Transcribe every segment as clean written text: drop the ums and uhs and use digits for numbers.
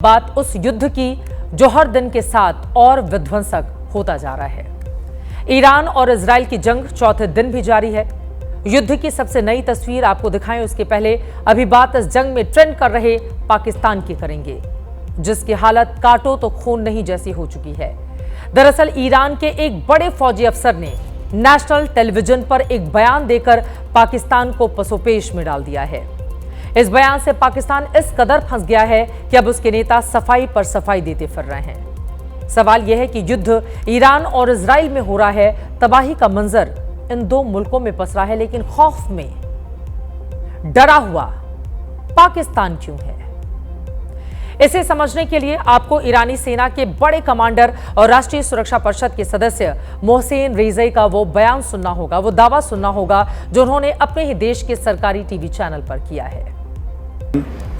बात उस युद्ध की जो हर दिन के साथ और विध्वंसक होता जा रहा है। ईरान और इजराइल की जंग चौथे दिन भी जारी है। युद्ध की सबसे नई तस्वीर आपको दिखाएं उसके पहले अभी बात इस जंग में ट्रेंड कर रहे पाकिस्तान की करेंगे, जिसकी हालत काटो तो खून नहीं जैसी हो चुकी है। दरअसल ईरान के एक बड़े फौजी अफसर ने नेशनल टेलीविजन पर एक बयान देकर पाकिस्तान को पसोपेश में डाल दिया है। इस बयान से पाकिस्तान इस कदर फंस गया है कि अब उसके नेता सफाई पर सफाई देते फिर रहे हैं। सवाल यह है कि युद्ध ईरान और इजराइल में हो रहा है, तबाही का मंजर इन दो मुल्कों में पसरा है, लेकिन खौफ में डरा हुआ पाकिस्तान क्यों है? इसे समझने के लिए आपको ईरानी सेना के बड़े कमांडर और राष्ट्रीय सुरक्षा परिषद के सदस्य मोहसेन रेज़ई का वो बयान सुनना होगा, वो दावा सुनना होगा जो उन्होंने अपने ही देश के सरकारी टीवी चैनल पर किया है।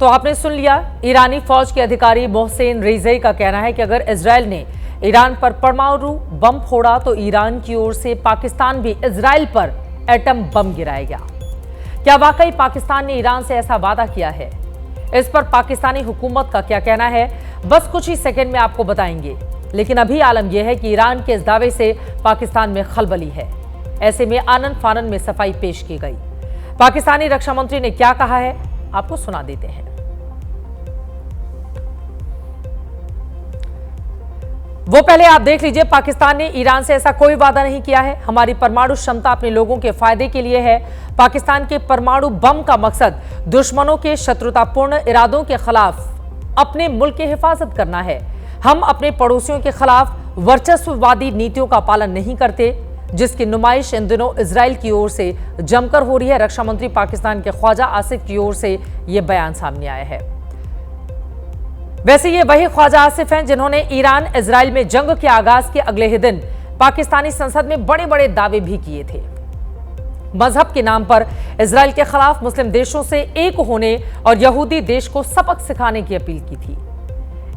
तो आपने सुन लिया, ईरानी फौज के अधिकारी मोहसेन रेज़ई का कहना है कि अगर इजराइल ने ईरान पर परमाणु बम फोड़ा तो ईरान की ओर से पाकिस्तान भी इजराइल पर एटम बम गिराएगा। क्या वाकई पाकिस्तान ने ईरान से ऐसा वादा किया है? इस पर पाकिस्तानी हुकूमत का क्या कहना है, बस कुछ ही सेकंड में आपको बताएंगे। लेकिन अभी आलम यह है कि ईरान के इस दावे से पाकिस्तान में खलबली है। ऐसे में आनन फानन में सफाई पेश की गई। पाकिस्तानी रक्षा मंत्री ने क्या कहा है, आपको सुना देते हैं। वो पहले आप देख लीजिए, पाकिस्तान ने ईरान से ऐसा कोई वादा नहीं किया है। हमारी परमाणु क्षमता अपने लोगों के फायदे के लिए है। पाकिस्तान के परमाणु बम का मकसद दुश्मनों के शत्रुतापूर्ण इरादों के खिलाफ अपने मुल्क की हिफाजत करना है। हम अपने पड़ोसियों के खिलाफ वर्चस्ववादी नीतियों का पालन नहीं करते, जिसकी नुमाइश इन दिनों इजराइल की ओर से जमकर हो रही है। रक्षा मंत्री पाकिस्तान के ख्वाजा आसिफ की ओर से यह बयान सामने आया है। वैसे ये वही ख्वाजा आसिफ हैं जिन्होंने ईरान इजराइल में जंग के आगाज के अगले ही दिन पाकिस्तानी संसद में बड़े बड़े दावे भी किए थे। मजहब के नाम पर इजराइल के खिलाफ मुस्लिम देशों से एक होने और यहूदी देश को सबक सिखाने की अपील की थी।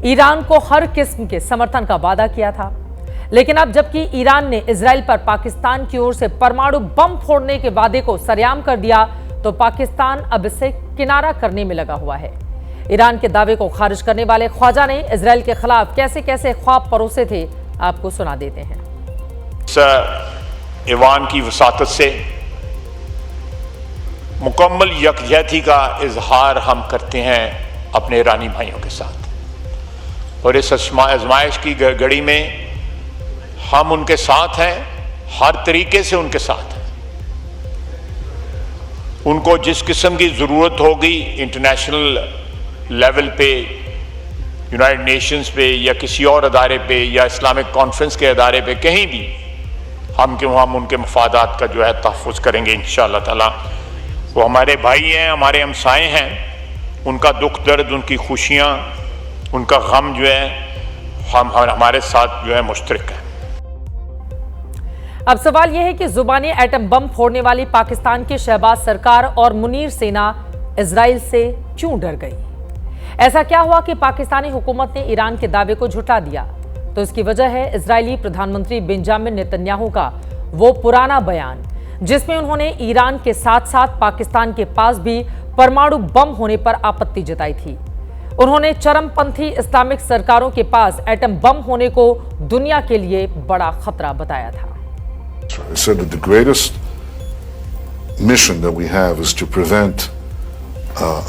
ईरान को हर किस्म के समर्थन का वादा किया था। लेकिन अब जबकि ईरान ने इजराइल पर पाकिस्तान की ओर से परमाणु बम फोड़ने के वादे को सरेआम कर दिया, तो पाकिस्तान अब इसे किनारा करने में लगा हुआ है। ईरान के दावे को खारिज करने वाले ख्वाजा ने इजराइल के खिलाफ कैसे कैसे ख्वाब परोसे थे, आपको सुना देते हैं। ईवान की वसातत से मुकम्मल यकजहती का इजहार हम करते हैं अपने ईरानी भाइयों के साथ, और इस आजमाइश की घड़ी में हम उनके साथ हैं, हर तरीके से उनके साथ हैं। उनको जिस किस्म की ज़रूरत होगी इंटरनेशनल लेवल पे, यूनाइटेड नेशंस पे या किसी और अदारे पे या इस्लामिक कॉन्फ्रेंस के अदारे पे, कहीं भी हम उनके मफादात का जो है तहफ़्फ़ुज़ करेंगे इंशाअल्लाह ताला। वो हमारे भाई हैं, हमारे हमसाए हैं, उनका दुख दर्द, उनकी खुशियाँ, उनका गम जो है हमारे साथ जो है मुश्तरक है। अब सवाल यह है कि जुबानी एटम बम फोड़ने वाली पाकिस्तान की शहबाज सरकार और मुनीर सेना इजराइल से क्यों डर गई? ऐसा क्या हुआ कि पाकिस्तानी हुकूमत ने ईरान के दावे को झुठला दिया? तो इसकी वजह है इजरायली प्रधानमंत्री बेंजामिन नेतन्याहू का वो पुराना बयान, जिसमें उन्होंने ईरान के साथ साथ पाकिस्तान के पास भी परमाणु बम होने पर आपत्ति जताई थी। उन्होंने चरमपंथी इस्लामिक सरकारों के पास एटम बम होने को दुनिया के लिए बड़ा खतरा बताया था। I said that the greatest mission that we have is to prevent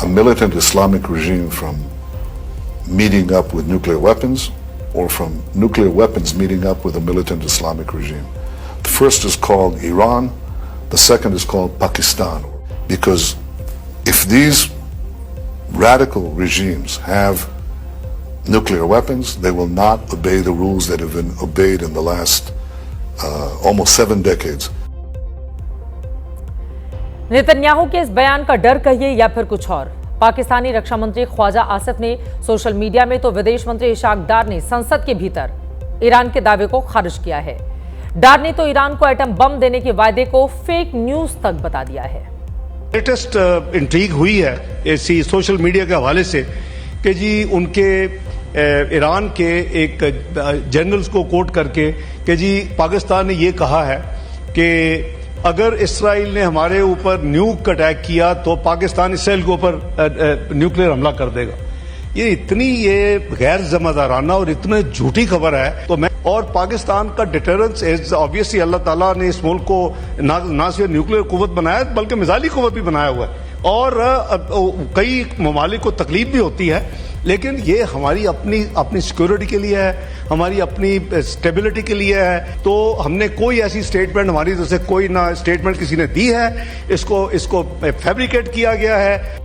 a militant Islamic regime from meeting up with nuclear weapons, or from nuclear weapons meeting up with a militant Islamic regime. The first is called Iran, the second is called Pakistan. Because if these radical regimes have nuclear weapons, they will not obey the rules that have been obeyed in the last almost 7 decades. Netanyahu के इस बयान का डर कहिए या फिर कुछ और। पाकिस्तानी रक्षा मंत्री ख्वाजा आसिफ ने सोशल मीडिया में तो विदेश मंत्री इशाक डार ने संसद के भीतर ईरान के दावे को खारिज किया है। डार ने तो ईरान को एटम बम देने के वायदे को फेक न्यूज तक बता दिया है। लेटेस्ट इंट्रीग हुई है ऐसी सोशल मीडिया के हवाले से कि जी उनके ईरान के एक जनरल्स को कोट करके कि जी पाकिस्तान ने ये कहा है कि अगर इसराइल ने हमारे ऊपर न्यूक अटैक किया तो पाकिस्तान इसराइल के ऊपर न्यूक्लियर हमला कर देगा। ये गैर जिम्मेदाराना और इतनी झूठी खबर है। तो मैं और पाकिस्तान का डिटरेंस इज ऑब्वियसली अल्लाह ताला ने इस मुल्क को ना सिर्फ न्यूक्लियर कुव्वत बनाया बल्कि मिसाइली कुव्वत भी बनाया हुआ है और कई ममालिक को तकलीफ भी होती है, लेकिन ये हमारी अपनी सिक्योरिटी के लिए है, हमारी अपनी स्टेबिलिटी के लिए है। तो हमने कोई ऐसी स्टेटमेंट हमारी तरफ से कोई ना स्टेटमेंट किसी ने दी है, इसको फैब्रिकेट किया गया है।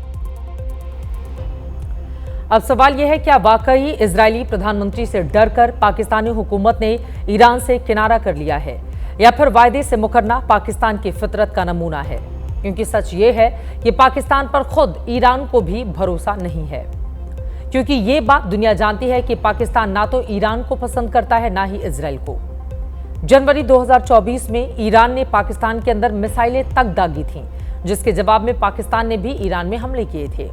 अब सवाल यह है, क्या वाकई इजरायली प्रधानमंत्री से डरकर पाकिस्तानी हुकूमत ने ईरान से किनारा कर लिया है या फिर वायदे से मुकरना पाकिस्तान की फितरत का नमूना है? क्योंकि सच ये है कि पाकिस्तान पर खुद ईरान को भी भरोसा नहीं है, क्योंकि ये बात दुनिया जानती है कि पाकिस्तान ना तो ईरान को पसंद करता है ना ही इजराइल को। जनवरी 2024 में ईरान ने पाकिस्तान के अंदर मिसाइलें तक दागी थीं, जिसके जवाब में पाकिस्तान ने भी ईरान में हमले किए थे।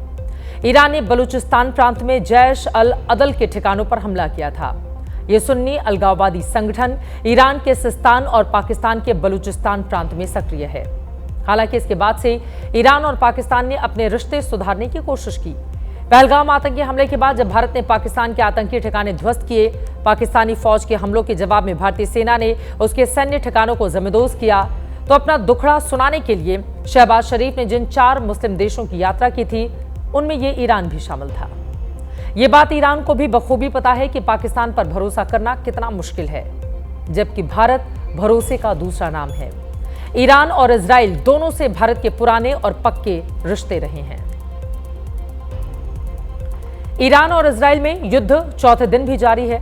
ईरान ने बलूचिस्तान प्रांत में जैश अल अदल के ठिकानों पर हमला किया था। यह सुन्नी अलगाववादी संगठन ईरान के सिस्तान और पाकिस्तान के बलूचिस्तान प्रांत में सक्रिय है। हालांकि इसके बाद से ईरान और पाकिस्तान ने अपने रिश्ते सुधारने की कोशिश की। पहलगाम आतंकी हमले के बाद जब भारत ने पाकिस्तान के आतंकी ठिकाने ध्वस्त किए, पाकिस्तानी फौज के हमलों के जवाब में भारतीय सेना ने उसके सैन्य ठिकानों को जमींदोज किया, तो अपना दुखड़ा सुनाने के लिए शहबाज शरीफ ने जिन 4 मुस्लिम देशों की यात्रा की थी, उनमें ये ईरान भी शामिल था। ये बात ईरान को भी बखूबी पता है कि पाकिस्तान पर भरोसा करना कितना मुश्किल है, जबकि भारत भरोसे का दूसरा नाम है। ईरान और इजराइल दोनों से भारत के पुराने और पक्के रिश्ते रहे हैं। ईरान और इजराइल में युद्ध चौथे दिन भी जारी है।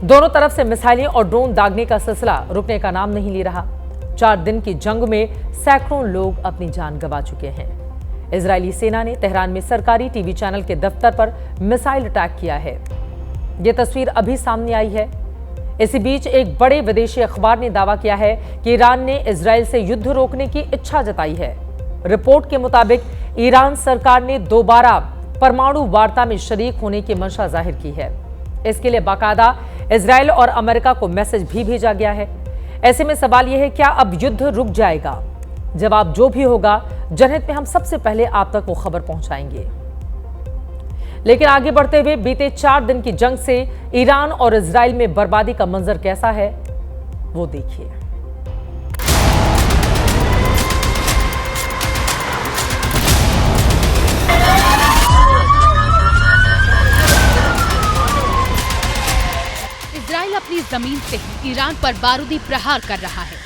दोनों तरफ से मिसाइलें और ड्रोन दागने का सिलसिला रुकने का नाम नहीं ले रहा। 4 दिन की जंग में सैकड़ों लोग अपनी जान गंवा चुके हैं। इजरायली सेना ने तेहरान में सरकारी टीवी चैनल के दफ्तर पर मिसाइल अटैक किया है। यह तस्वीर अभी सामने आई है। इसी बीच एक बड़े विदेशी अखबार ने दावा किया है कि ईरान ने इजराइल से युद्ध रोकने की इच्छा जताई है। रिपोर्ट के मुताबिक ईरान सरकार ने दोबारा परमाणु वार्ता में शरीक होने की मंशा जाहिर की है। इसके लिए बाकायदा इजराइल और अमेरिका को मैसेज भी भेजा गया है। ऐसे में सवाल यह है, क्या अब युद्ध रुक जाएगा? जवाब जो भी होगा, जनहित में हम सबसे पहले आप तक वो खबर पहुंचाएंगे। लेकिन आगे बढ़ते हुए बीते 4 दिन की जंग से ईरान और इजराइल में बर्बादी का मंजर कैसा है, वो देखिए। इजराइल अपनी जमीन से ईरान पर बारूदी प्रहार कर रहा है।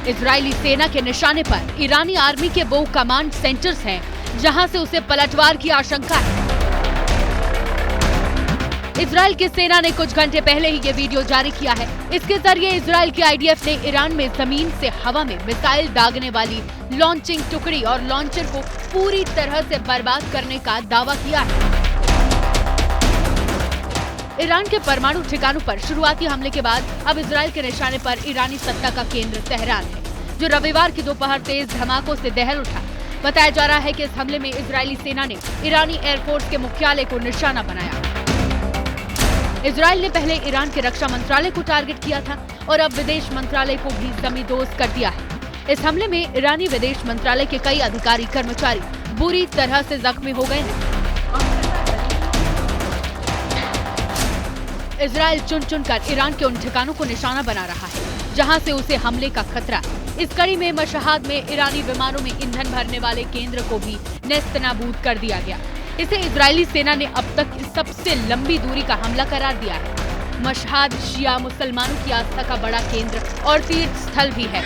इजरायली सेना के निशाने पर ईरानी आर्मी के वो कमांड सेंटर्स हैं जहां से उसे पलटवार की आशंका है। इजराइल की सेना ने कुछ घंटे पहले ही ये वीडियो जारी किया है। इसके जरिए इजराइल के आईडीएफ ने ईरान में जमीन से हवा में मिसाइल दागने वाली लॉन्चिंग टुकड़ी और लॉन्चर को पूरी तरह से बर्बाद करने का दावा किया है। ईरान के परमाणु ठिकानों पर शुरुआती हमले के बाद अब इजराइल के निशाने पर ईरानी सत्ता का केंद्र तेहरान है, जो रविवार की दोपहर तेज धमाकों से दहल उठा। बताया जा रहा है कि इस हमले में इजरायली सेना ने ईरानी एयरफोर्स के मुख्यालय को निशाना बनाया। इजराइल ने पहले ईरान के रक्षा मंत्रालय को टारगेट किया था और अब विदेश मंत्रालय को भी जमींदोज कर दिया है। इस हमले में ईरानी विदेश मंत्रालय के कई अधिकारी कर्मचारी बुरी तरह से जख्मी हो गए हैं। इजराइल चुन चुनकर ईरान के उन ठिकानों को निशाना बना रहा है जहां से उसे हमले का खतरा। इस कड़ी में मशहाद में ईरानी विमानों में ईंधन भरने वाले केंद्र को भी नेस्तनाबूद कर दिया गया। इसे इजरायली सेना ने अब तक सबसे लंबी दूरी का हमला करार दिया है। मशहाद शिया मुसलमानों की आस्था का बड़ा केंद्र और तीर्थ स्थल भी है।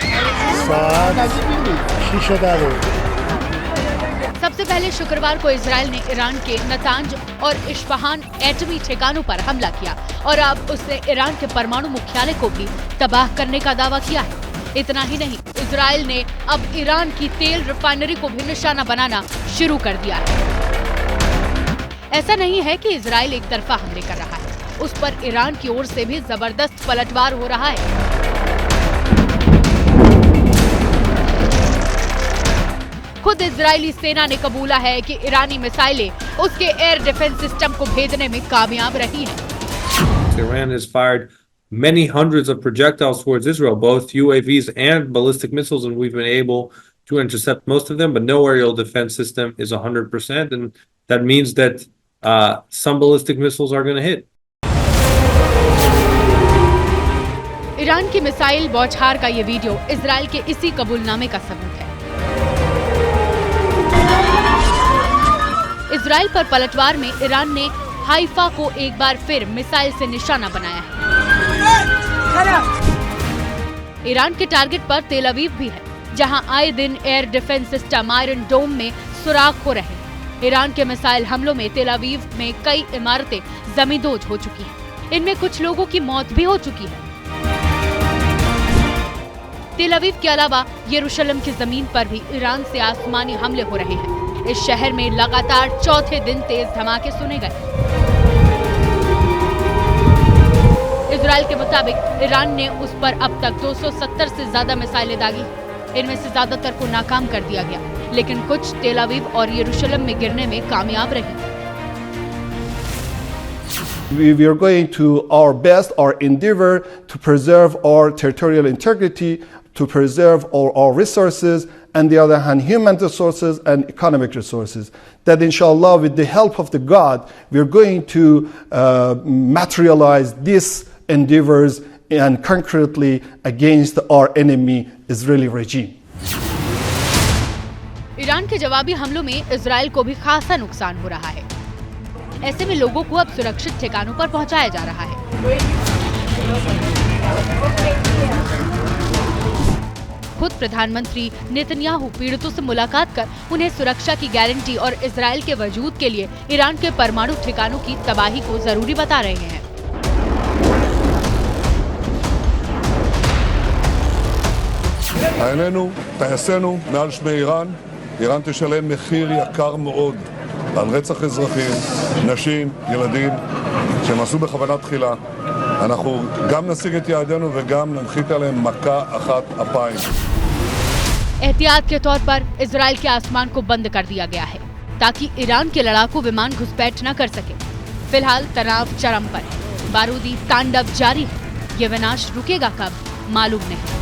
सबसे पहले शुक्रवार को इजराइल ने ईरान के नतांज और इस्फहान एटमी ठिकानों पर हमला किया और अब उसने ईरान के परमाणु मुख्यालय को भी तबाह करने का दावा किया है। इतना ही नहीं, इजराइल ने अब ईरान की तेल रिफाइनरी को भी निशाना बनाना शुरू कर दिया है। ऐसा नहीं है कि इजराइल एक तरफा हमले कर रहा है, उस पर ईरान की ओर से भी जबरदस्त पलटवार हो रहा है। खुद इजरायली सेना ने कबूला है कि ईरानी मिसाइलें उसके एयर डिफेंस सिस्टम को भेदने में कामयाब रही हैं। Iran has fired many hundreds of projectiles towards Israel, both UAVs and ballistic missiles, and we've been able to intercept most of them, but no aerial defense system is 100%, and that means that some ballistic missiles are going to hit. Iran की missile बौछार का ये video Israel के इसी कबूलनामे का सबूत है। Israel पर पलटवार में ईरान ने हाइफा को एक बार फिर मिसाइल से निशाना बनाया है। ईरान के टारगेट पर तेल अवीव भी है, जहां आए दिन एयर डिफेंस सिस्टम आयरन डोम में सुराख हो रहे हैं। ईरान के मिसाइल हमलों में तेल अवीव में कई इमारतें जमींदोज हो चुकी हैं। इनमें कुछ लोगों की मौत भी हो चुकी है। तेल अवीव के अलावा यरूशलेम की जमीन पर भी ईरान से आसमानी हमले हो रहे हैं। इस शहर में लगातार चौथे दिन तेज धमाके सुने गए। इजराइल के मुताबिक ईरान ने उस पर अब तक 270 से ज्यादा मिसाइलें दागी। इनमें से ज्यादातर को नाकाम कर दिया गया, लेकिन कुछ तेल अवीव और यरूशलेम में गिरने में कामयाब रही। We are going to our best, our endeavor to preserve our territorial integrity, to preserve our resources, and the other hand, human resources and economic resources. That inshallah, with the help of the God, we are going to materialize these endeavors and concretely against our enemy, Israeli regime. Iran के जवाबी हमलों में Israel को भी खासा नुकसान हो रहा है। ऐसे में लोगों को अब सुरक्षित ठिकानों पर पहुंचाया जा रहा है। खुद प्रधानमंत्री नेतन्याहू पीड़ितों से मुलाकात कर उन्हें सुरक्षा की गारंटी और इजराइल के वजूद के लिए ईरान के परमाणु ठिकानों की तबाही को जरूरी बता रहे हैं। עינינו, טייסינו, מעל שמי איראן. איראן תשלם מחיר יקר מאוד על רצח אזרחים, נשים, ילדים, שהם עשו בכוונה תחילה. אנחנו גם נשיג את יעדינו וגם ננחית עליהם מכה אחת אפיים. एहतियात के तौर पर इजराइल के आसमान को बंद कर दिया गया है, ताकि ईरान के लड़ाकू विमान घुसपैठ न कर सके। फिलहाल तनाव चरम पर है, बारूदी तांडव जारी है। ये विनाश रुकेगा कब, मालूम नहीं।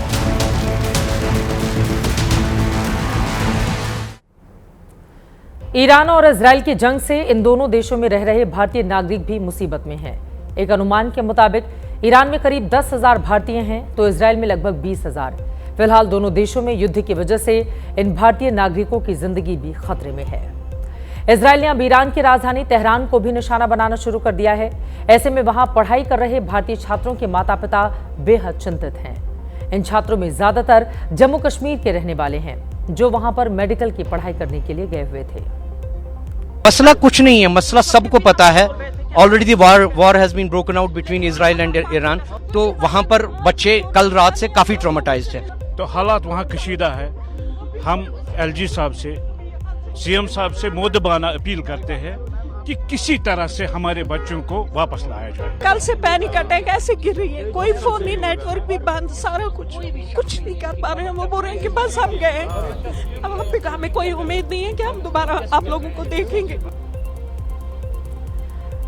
ईरान और इजराइल की जंग से इन दोनों देशों में रह रहे भारतीय नागरिक भी मुसीबत में हैं। एक अनुमान के मुताबिक ईरान में करीब 10,000 भारतीय हैं, तो इजराइल में लगभग 20,000। फिलहाल दोनों देशों में युद्ध की वजह से इन भारतीय नागरिकों की जिंदगी भी खतरे में है। इजराइल ने अब ईरान की राजधानी तेहरान को भी निशाना बनाना शुरू कर दिया है। ऐसे में वहां पढ़ाई कर रहे भारतीय छात्रों के माता पिता बेहद चिंतित हैं। इन छात्रों में ज्यादातर जम्मू कश्मीर के रहने वाले हैं, जो वहां पर मेडिकल की पढ़ाई करने के लिए गए हुए थे। मसला कुछ नहीं है, मसला सबको पता है। Already the war has been broken out between Israel and Iran. तो वहां पर बच्चे कल रात से काफी ट्रॉमेटाइज्ड हैं। तो हालात वहाँ कशीदा है। हम एलजी साहब से, सीएम साहब से मुद्दबाना अपील करते हैं कि किसी तरह से हमारे बच्चों को वापस लाया जाए। कल से पैनिक अटैक ऐसे गिर रही है, कोई फोन नहीं, नेटवर्क भी बंद, सारा कुछ नहीं कर पा रहे हैं। वो बोल रहे हैं कि बस हम गए, अब हमें कोई उम्मीद नहीं है कि हम दोबारा आप लोगों को देखेंगे।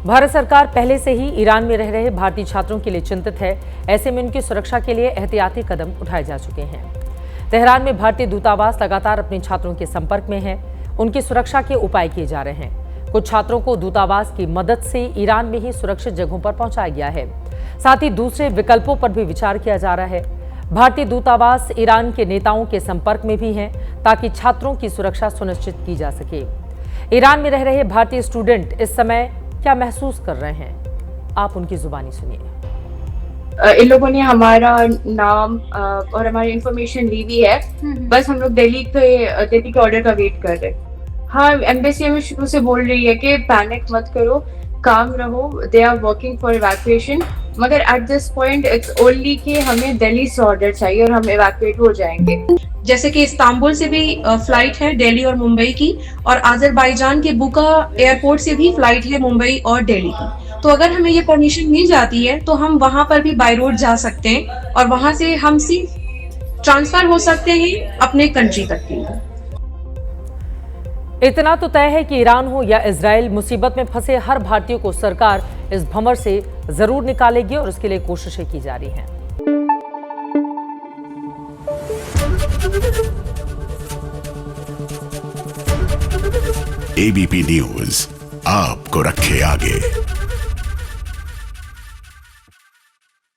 भारत सरकार पहले से ही ईरान में रह रहे भारतीय छात्रों के लिए चिंतित है। ऐसे में उनकी सुरक्षा के लिए एहतियाती कदम उठाए जा चुके हैं। तेहरान में भारतीय दूतावास लगातार अपने छात्रों के संपर्क में है। उनकी सुरक्षा के उपाय किए जा रहे हैं। कुछ छात्रों को दूतावास की मदद से ईरान में ही सुरक्षित जगहों पर पहुंचाया गया है। साथ ही दूसरे विकल्पों पर भी विचार किया जा रहा है। भारतीय दूतावास ईरान के नेताओं के संपर्क में भी हैं, ताकि छात्रों की सुरक्षा सुनिश्चित की जा सके। ईरान में रह रहे भारतीय स्टूडेंट इस समय क्या महसूस कर रहे हैं, आप उनकी जुबानी सुनिए। इन लोगों ने हमारा नाम और हमारी इंफॉर्मेशन ली हुई है, बस हम लोग दिल्ली के ऑर्डर का वेट कर रहे हैं। हाँ, एम्बेसी हमें शुरू से बोल रही है कि पैनिक मत करो, काम रहो, they are working for evacuation. मगर at this point it's only कि हमें दिल्ली से ऑर्डर चाहिए और हम इवैक्यूएट हो जाएंगे। जैसे कि इस्तांबुल से भी फ्लाइट है दिल्ली और मुंबई की, और आज़रबाईजान के बुका एयरपोर्ट से भी फ्लाइट है मुंबई और दिल्ली की। तो अगर हमें ये परमिशन मिल जाती है तो हम वहां पर भी बाय रोड जा सकते हैं और वहां से हम ट्रांसफर हो सकते हैं अपने कंट्री तक के लिए। इतना तो तय है कि ईरान हो या इजराइल, मुसीबत में फंसे हर भारतीय को सरकार इस भंवर से जरूर निकालेगी और उसके लिए कोशिशें की जा रही हैं। एबीपी न्यूज आपको रखे आगे।